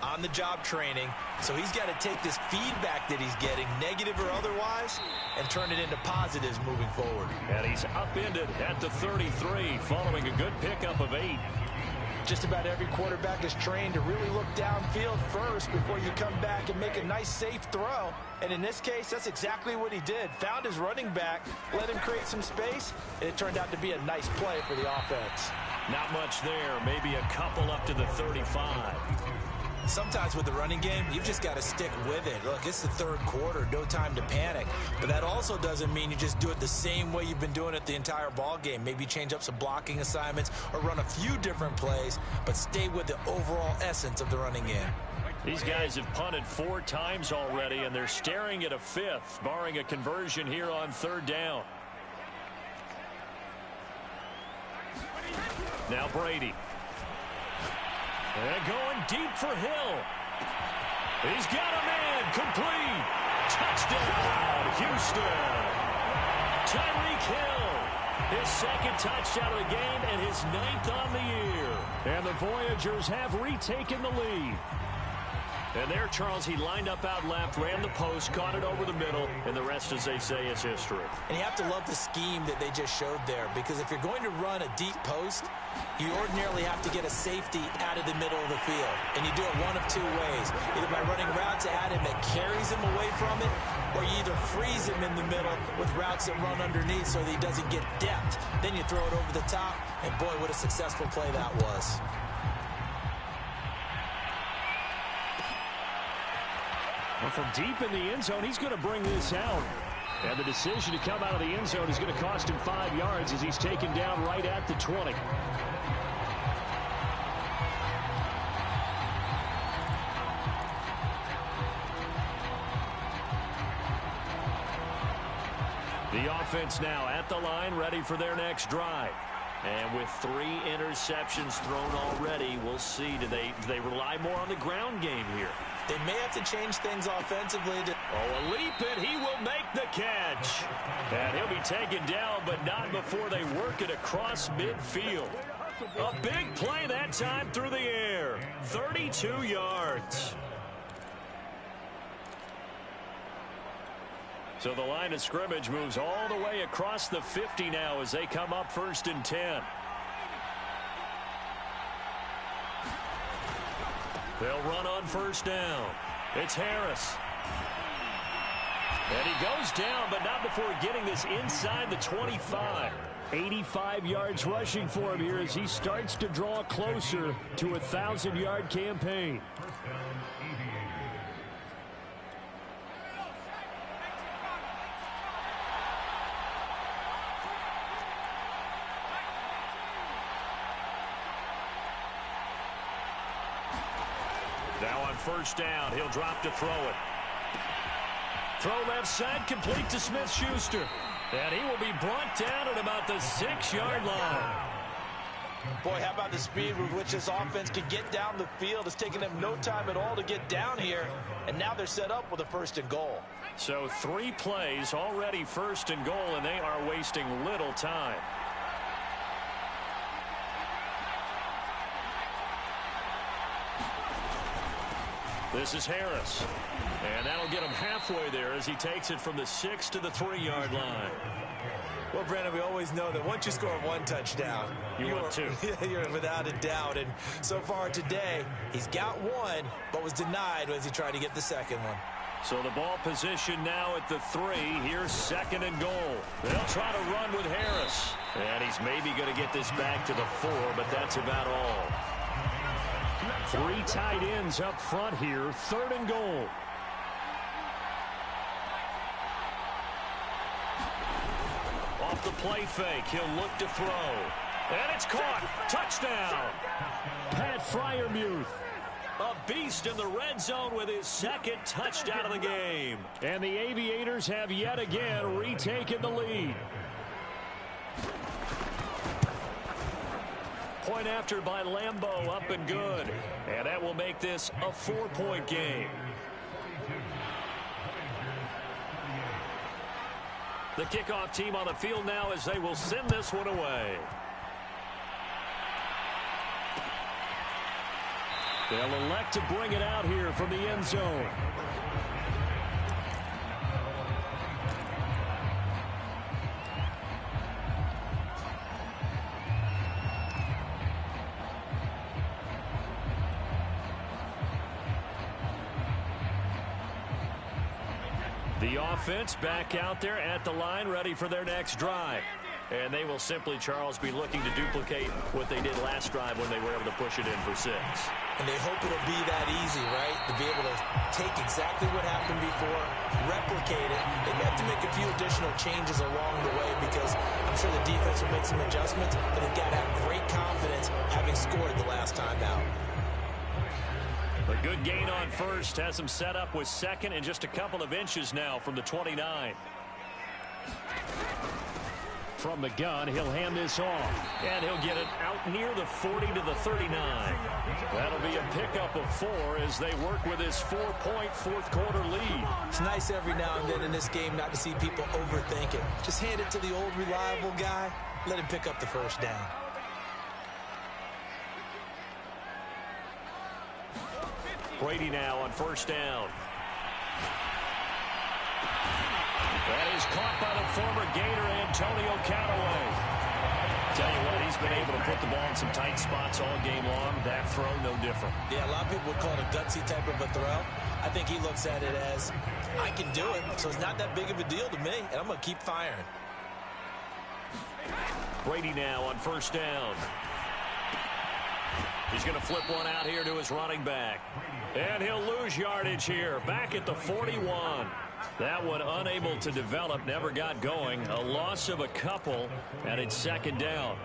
on-the-job training, so he's got to take this feedback that he's getting, negative or otherwise, and turn it into positives moving forward. And he's upended at the 33 following a good pickup of 8. Just about every quarterback is trained to really look downfield first before you come back and make a nice, safe throw. And in this case, that's exactly what he did. Found his running back, let him create some space, and it turned out to be a nice play for the offense. Not much there, maybe a couple up to the 35. Sometimes with the running game, you've just got to stick with it. Look, it's the 3rd quarter, no time to panic. But that also doesn't mean you just do it the same way you've been doing it the entire ball game. Maybe change up some blocking assignments or run a few different plays, but stay with the overall essence of the running game. These guys have punted 4 times already, and they're staring at a 5th, barring a conversion here on 3rd down. Now Brady. And going deep for Hill. He's got a man. Complete. Touchdown, Houston. Tyreek Hill. His 2nd touchdown of the game and his 9th on the year. And the Voyagers have retaken the lead. And there, Charles, he lined up out left, ran the post, caught it over the middle, and the rest, as they say, is history. And you have to love the scheme that they just showed there, because if you're going to run a deep post, you ordinarily have to get a safety out of the middle of the field. And you do it one of 2 ways, either by running routes at him that carries him away from it, or you either freeze him in the middle with routes that run underneath so that he doesn't get depth. Then you throw it over the top, and boy, what a successful play that was. Well, from deep in the end zone, he's going to bring this out. And the decision to come out of the end zone is going to cost him 5 yards as he's taken down right at the 20. The offense now at the line, ready for their next drive. And with 3 interceptions thrown already, we'll see. Do they rely more on the ground game here? They may have to change things offensively. A leap, and he will make the catch. And he'll be taken down, but not before they work it across midfield. A big play that time through the air. 32 yards. So the line of scrimmage moves all the way across the 50 now as they come up 1st and 10. They'll run on 1st down. It's Harris. And he goes down, but not before getting this inside the 25. 85 yards rushing for him here as he starts to draw closer to a 1,000-yard campaign. Now on first down, he'll drop to throw it. Throw left side, complete to Smith-Schuster. And he will be brought down at about the 6-yard line. Boy, how about the speed with which this offense can get down the field? It's taken them no time at all to get down here. And now they're set up with a 1st and goal. So 3 plays already 1st and goal, and they are wasting little time. This is Harris. And that'll get him halfway there as he takes it from the 6 to the 3-yard line. Well, Brandon, we always know that once you score 1 touchdown, you want 2. You're without a doubt. And so far today, he's got 1, but was denied as he tried to get the 2nd one. So the ball position now at the 3. Here's 2nd and goal. They'll try to run with Harris. And he's maybe going to get this back to the 4, but that's about all. 3 tight ends up front here. 3rd and goal. Off the play fake, he'll look to throw. And it's caught. Touchdown. Pat Freiermuth. A beast in the red zone with his 2nd touchdown of the game. And the Aviators have yet again retaken the lead. Point after by Lambeau, up and good. And that will make this a 4-point game. The kickoff team on the field now as they will send this one away. They'll elect to bring it out here from the end zone. The offense back out there at the line, ready for their next drive. And they will simply, Charles, be looking to duplicate what they did last drive when they were able to push it in for 6. And they hope it'll be that easy, right? To be able to take exactly what happened before, replicate it. They have to make a few additional changes along the way because I'm sure the defense will make some adjustments, but they've got to have great confidence having scored the last time out. A good gain on first has him set up with 2nd and just a couple of inches now from the 29. From the gun, he'll hand this off. And he'll get it out near the 40 to the 39. That'll be a pickup of 4 as they work with his 4-point 4th-quarter lead. It's nice every now and then in this game not to see people overthink it. Just hand it to the old reliable guy. Let him pick up the 1st down. Brady now on 1st down. That is caught by the former Gator, Antonio Callaway. Tell you what, he's been able to put the ball in some tight spots all game long. That throw, no different. Yeah, a lot of people would call it a gutsy type of a throw. I think he looks at it as, I can do it, so it's not that big of a deal to me, and I'm going to keep firing. Brady now on 1st down. He's going to flip one out here to his running back. And he'll lose yardage here, back at the 41. That one unable to develop, never got going. A loss of a couple, and it's 2nd down.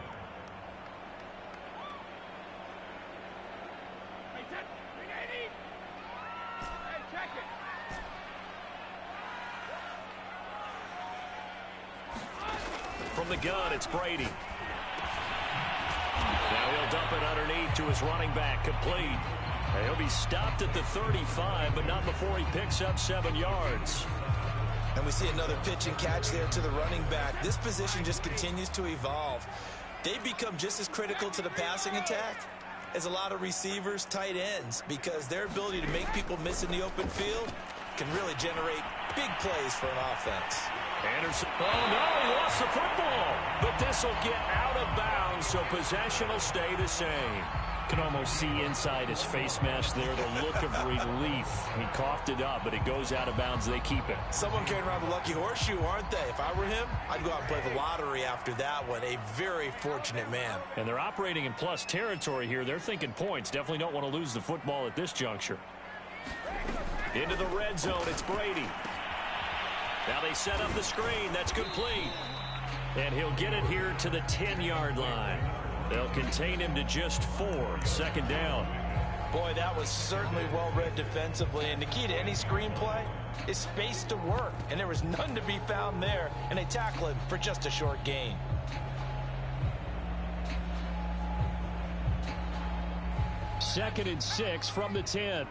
From the gun, it's Brady. Now he'll dump it underneath to his running back, complete. He'll be stopped at the 35, but not before he picks up 7 yards. And we see another pitch and catch there to the running back. This position just continues to evolve. They become just as critical to the passing attack as a lot of receivers, tight ends, because their ability to make people miss in the open field can really generate big plays for an offense. Anderson, oh no, he lost the football. But this will get out of bounds, so possession will stay the same. Can almost see inside his face mask there the look of relief. He coughed it up, but it goes out of bounds. They keep it. Someone carrying around the lucky horseshoe, aren't they? If I were him, I'd go out and play the lottery after that one. A very fortunate man. And they're operating in plus territory here. They're thinking points. Definitely don't want to lose the football at this juncture. Into the red zone, it's Brady. Now they set up the screen. That's complete. And he'll get it here to the 10-yard line. They'll contain him to just 4. Second down. Boy, that was certainly well-read defensively. And the key to any screenplay is space to work. And there was none to be found there. And they tackle him for just a short gain. Second and 6 from the 10.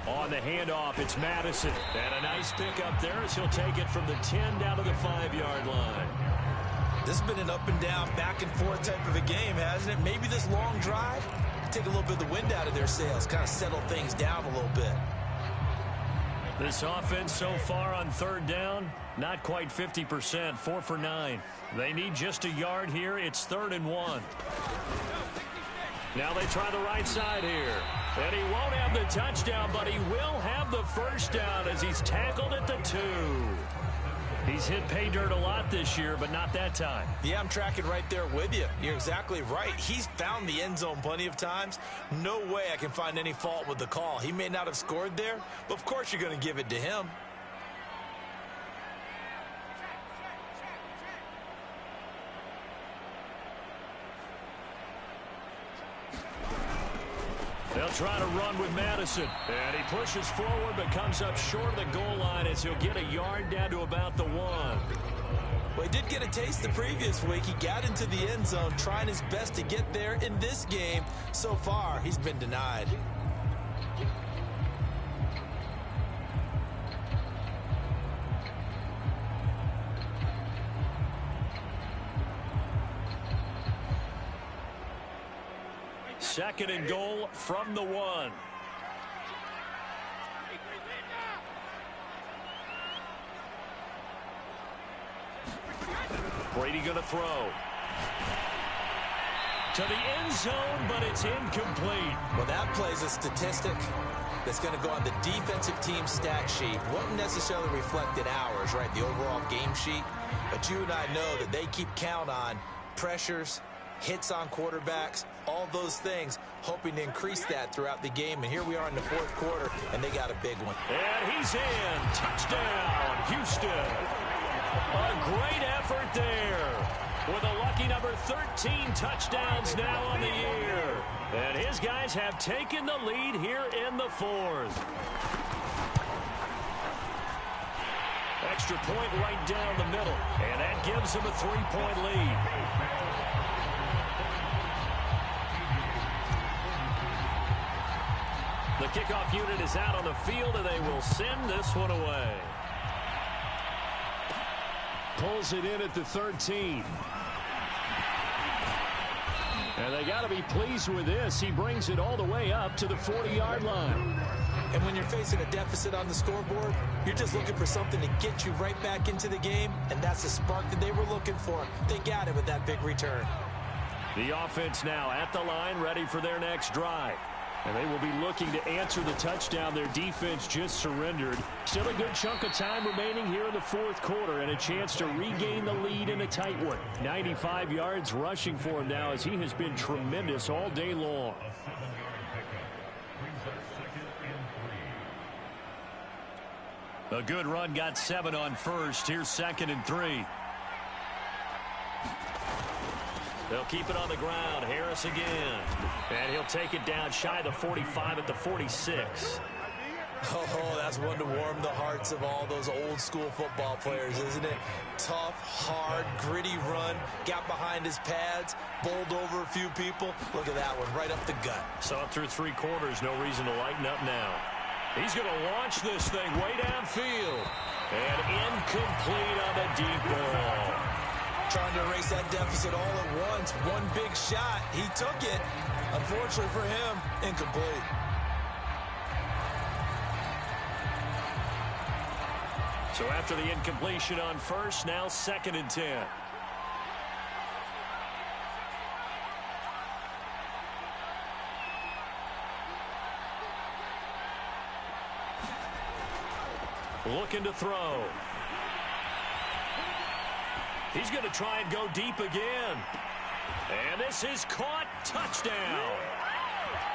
On the handoff, it's Madison. And a nice pickup there as he'll take it from the 10 down to the 5-yard line. This has been an up-and-down, back-and-forth type of a game, hasn't it? Maybe this long drive, take a little bit of the wind out of their sails, kind of settle things down a little bit. This offense so far on third down, not quite 50%, 4 for 9. They need just a yard here. It's 3rd and 1. Now they try the right side here. And he won't have the touchdown, but he will have the first down as he's tackled at the 2. He's hit pay dirt a lot this year, but not that time. Yeah, I'm tracking right there with you. You're exactly right. He's found the end zone plenty of times. No way I can find any fault with the call. He may not have scored there, but of course you're going to give it to him. They'll try to run with Madison. And he pushes forward but comes up short of the goal line as he'll get a yard down to about the 1. Well, he did get a taste the previous week. He got into the end zone trying his best to get there in this game. So far, he's been denied. Second and goal from the 1. Brady going to throw. To the end zone, but it's incomplete. Well, that plays a statistic that's going to go on the defensive team stat sheet. Won't necessarily reflect in ours, right, the overall game sheet. But you and I know that they keep count on pressures, hits on quarterbacks, all those things, hoping to increase that throughout the game. And here we are in the 4th quarter, and they got a big one. And he's in. Touchdown, Houston. A great effort there with a lucky number 13 touchdowns now on the year. And his guys have taken the lead here in the 4th. Extra point right down the middle, and that gives him a 3-point lead. The kickoff unit is out on the field, and they will send this one away. Pulls it in at the 13. And they got to be pleased with this. He brings it all the way up to the 40-yard line. And when you're facing a deficit on the scoreboard, you're just looking for something to get you right back into the game, and that's the spark that they were looking for. They got it with that big return. The offense now at the line, ready for their next drive. And they will be looking to answer the touchdown their defense just surrendered. Still a good chunk of time remaining here in the 4th quarter and a chance to regain the lead in a tight one. 95 yards rushing for him now as he has been tremendous all day long. A good run got 7 on first. Here's 2nd and 3. They'll keep it on the ground. Harris again. And he'll take it down shy of the 45 at the 46. Oh, that's one to warm the hearts of all those old school football players, isn't it? Tough, hard, gritty run. Got behind his pads, bowled over a few people. Look at that one, right up the gut. Saw it through 3 quarters. No reason to lighten up now. He's going to launch this thing way downfield. And incomplete on the deep ball. Trying to erase that deficit all at once. One big shot. He took it. Unfortunately for him, incomplete. So after the incompletion on first, now 2nd and 10. Looking to throw. He's going to try and go deep again. And this is caught. Touchdown.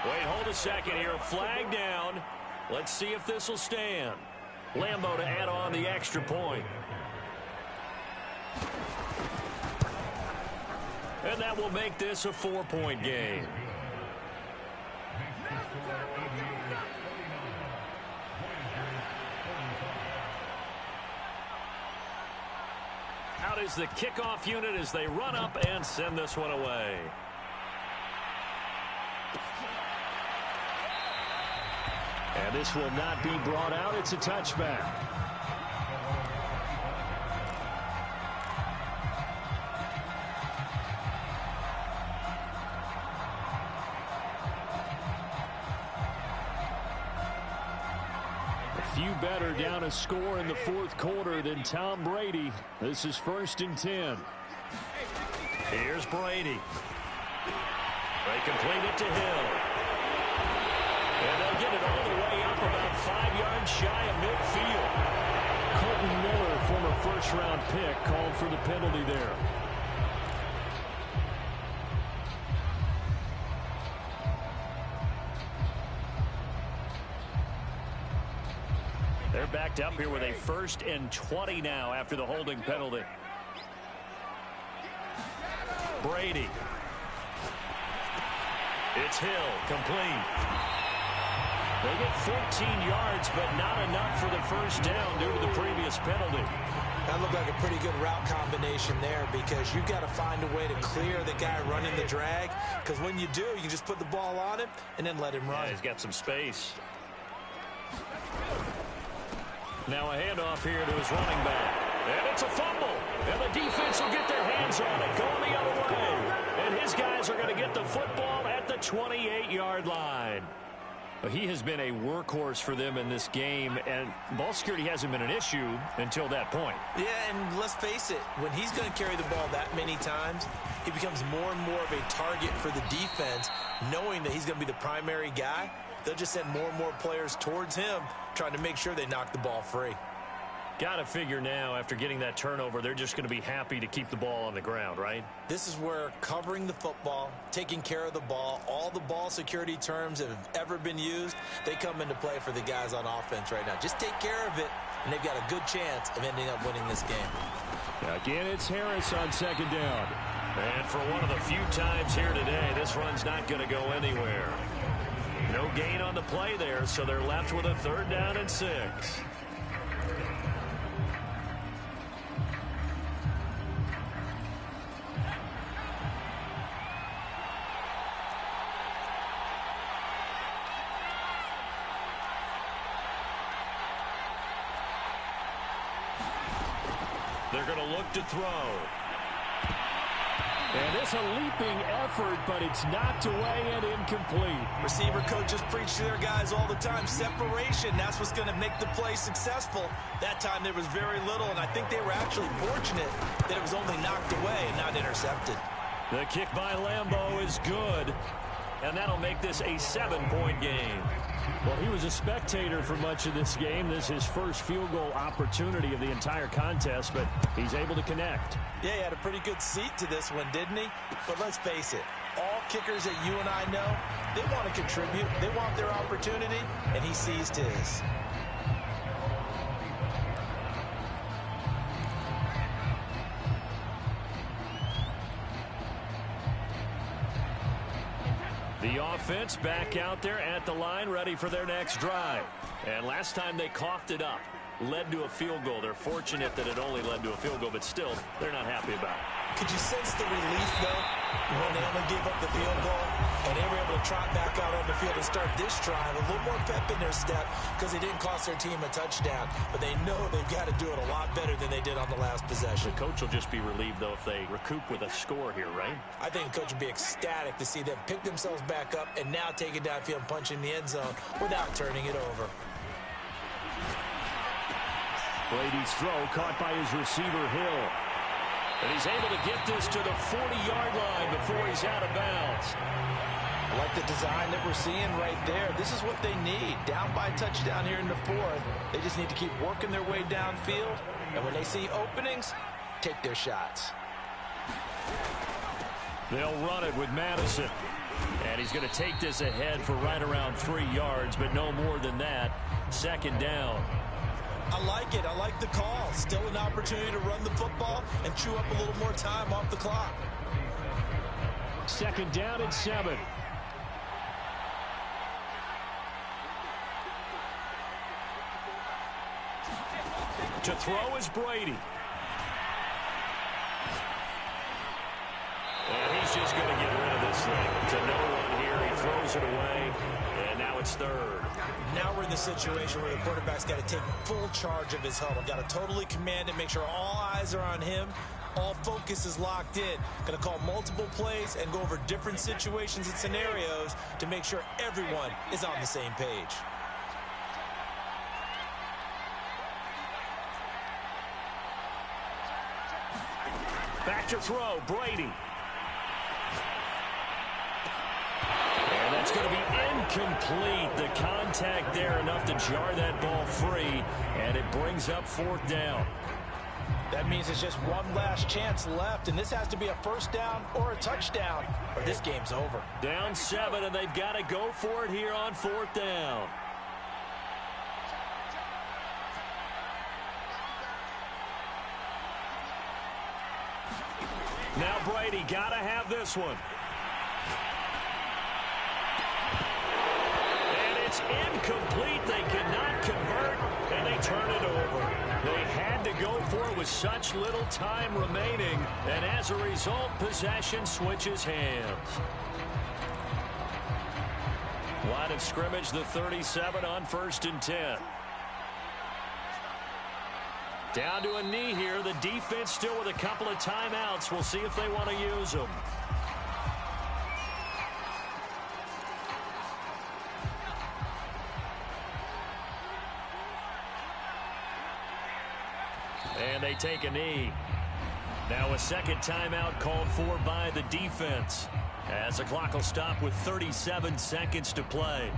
Wait, hold a second here. Flag down. Let's see if this will stand. Lambeau to add on the extra point. And that will make this a 4-point game. Out is the kickoff unit as they run up and send this one away. And this will not be brought out. It's a touchback. A few better down a score in the 4th quarter than Tom Brady. This is 1st and 10. Here's Brady. They complete it to Hill. And they'll get it all the way up about 5 yards shy of midfield. Colton Miller, former first-round pick, called for the penalty there. They're backed up here with a 1st and 20 now after the holding penalty. Brady. It's Hill, complete. They get 14 yards, but not enough for the first down due to the previous penalty. That looked like a pretty good route combination there because you've got to find a way to clear the guy running the drag, because when you do, you just put the ball on him and then let him run. Yeah, he's got some space. Now a handoff here to his running back. And it's a fumble. And the defense will get their hands on it, going the other way. And his guys are going to get the football at the 28-yard line. He has been a workhorse for them in this game, and ball security hasn't been an issue until that point. Yeah, and let's face it, when he's going to carry the ball that many times, he becomes more and more of a target for the defense, knowing that he's going to be the primary guy. They'll just send more and more players towards him, trying to make sure they knock the ball free. Got to figure now, after getting that turnover, they're just going to be happy to keep the ball on the ground, right? This is where covering the football, taking care of the ball, all the ball security terms that have ever been used, they come into play for the guys on offense right now. Just take care of it, and they've got a good chance of ending up winning this game. Again, it's Harris on 2nd down. And for one of the few times here today, this run's not going to go anywhere. No gain on the play there, so they're left with a 3rd down and 6. They're going to look to throw. And it's a leaping effort, but it's knocked away and incomplete. Receiver coaches preach to their guys all the time. Separation, that's what's going to make the play successful. That time there was very little, and I think they were actually fortunate that it was only knocked away and not intercepted. The kick by Lambeau is good, and that'll make this a 7-point game. Well, he was a spectator for much of this game. This is his first field goal opportunity of the entire contest, but he's able to connect. Yeah, he had a pretty good seat to this one, didn't he? But let's face it, all kickers that you and I know, they want to contribute. They want their opportunity, and he seized his. The offense back out there at the line, ready for their next drive. And last time they coughed it up, led to a field goal. They're fortunate that it only led to a field goal, but still, they're not happy about it. Could you sense the relief, though, when they only gave up the field goal and they were able to trot back out on the field and start this drive? A little more pep in their step because they didn't cost their team a touchdown, but they know they've got to do it a lot better than they did on the last possession. The coach will just be relieved, though, if they recoup with a score here, right? I think the coach would be ecstatic to see them pick themselves back up and now take it downfield and punch in the end zone without turning it over. Brady's throw caught by his receiver, Hill. And he's able to get this to the 40-yard line before he's out of bounds. I like the design that we're seeing right there. This is what they need. Down by a touchdown here in the fourth. They just need to keep working their way downfield. And when they see openings, take their shots. They'll run it with Madison. And he's going to take this ahead for right around 3 yards, but no more than that. Second down. I like it. I like the call. Still an opportunity to run the football and chew up a little more time off the clock. Second down and 7. To throw is Brady. And he's just going to get rid of this thing. To no one here. He throws it away. And now it's third. Now we're in the situation where the quarterback's got to take full charge of his huddle. Got to totally command it, make sure all eyes are on him. All focus is locked in. Going to call multiple plays and go over different situations and scenarios to make sure everyone is on the same page. Back to throw, Brady. And that's going to be incomplete. The contact there enough to jar that ball free, and it brings up fourth down. That means it's just one last chance left, and this has to be a first down or a touchdown, or this game's over. Down 7, and they've got to go for it here on fourth down. Now Brady got to have this one. And it's incomplete. They cannot convert, and they turn it over. They had to go for it with such little time remaining, and as a result, possession switches hands. Line of scrimmage, the 37 on 1st and 10. Down to a knee here. The defense still with a couple of timeouts. We'll see if they want to use them. And they take a knee. Now a second timeout called for by the defense, as the clock will stop with 37 seconds to play.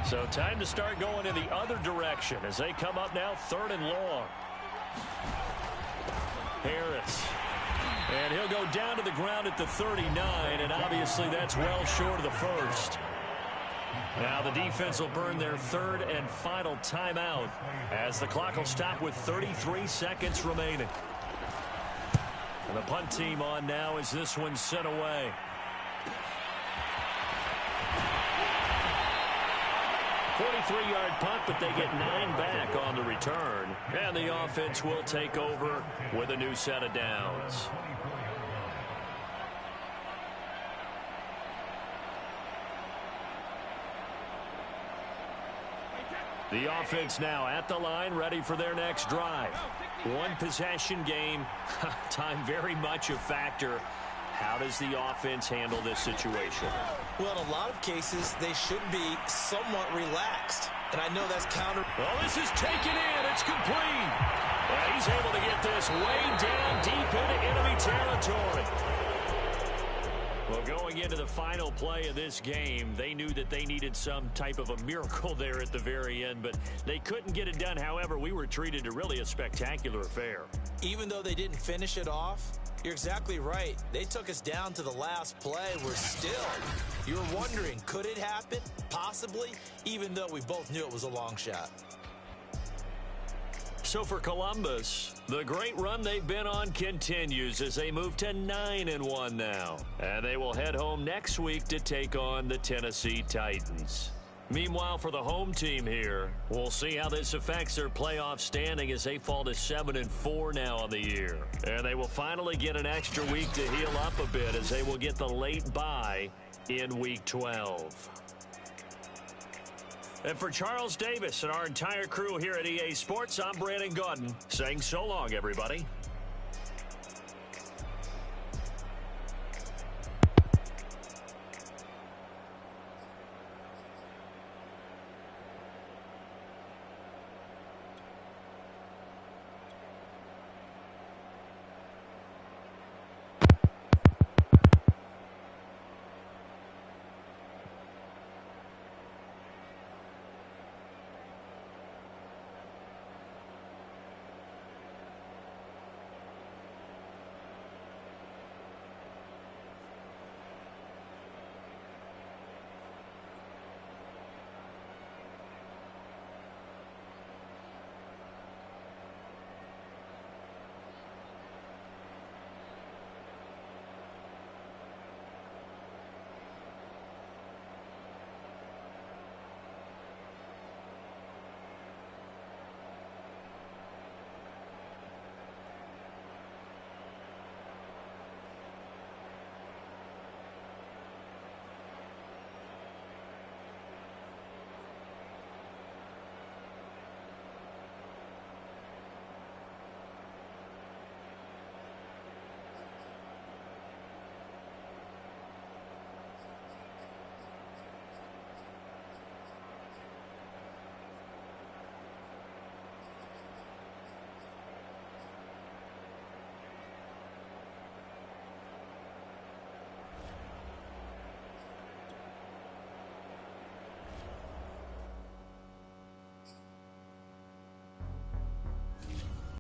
So time to start going in the other direction as they come up now 3rd and long. Harris. And he'll go down to the ground at the 39, and obviously that's well short of the first. Now the defense will burn their 3rd and final timeout as the clock will stop with 33 seconds remaining. And the punt team on now as this one's sent away. 43-yard punt, but they get 9 back on the return. And the offense will take over with a new set of downs. The offense now at the line, ready for their next drive. One possession game. Time very much a factor. How does the offense handle this situation? Well, in a lot of cases, they should be somewhat relaxed. And I know that's counter. Well, this is taken in. It's complete. And he's able to get this way down deep into enemy territory. Well, going into the final play of this game, they knew that they needed some type of a miracle there at the very end, but they couldn't get it done. However, we were treated to really a spectacular affair. Even though they didn't finish it off, you're exactly right. They took us down to the last play. You're wondering, could it happen? Possibly, even though we both knew it was a long shot. So for Columbus, the great run they've been on continues as they move to 9-1 now. And they will head home next week to take on the Tennessee Titans. Meanwhile, for the home team here, we'll see how this affects their playoff standing as they fall to 7-4 now on the year. And they will finally get an extra week to heal up a bit as they will get the late bye in Week 12. And for Charles Davis and our entire crew here at EA Sports, I'm Brandon Gaudin saying so long, everybody.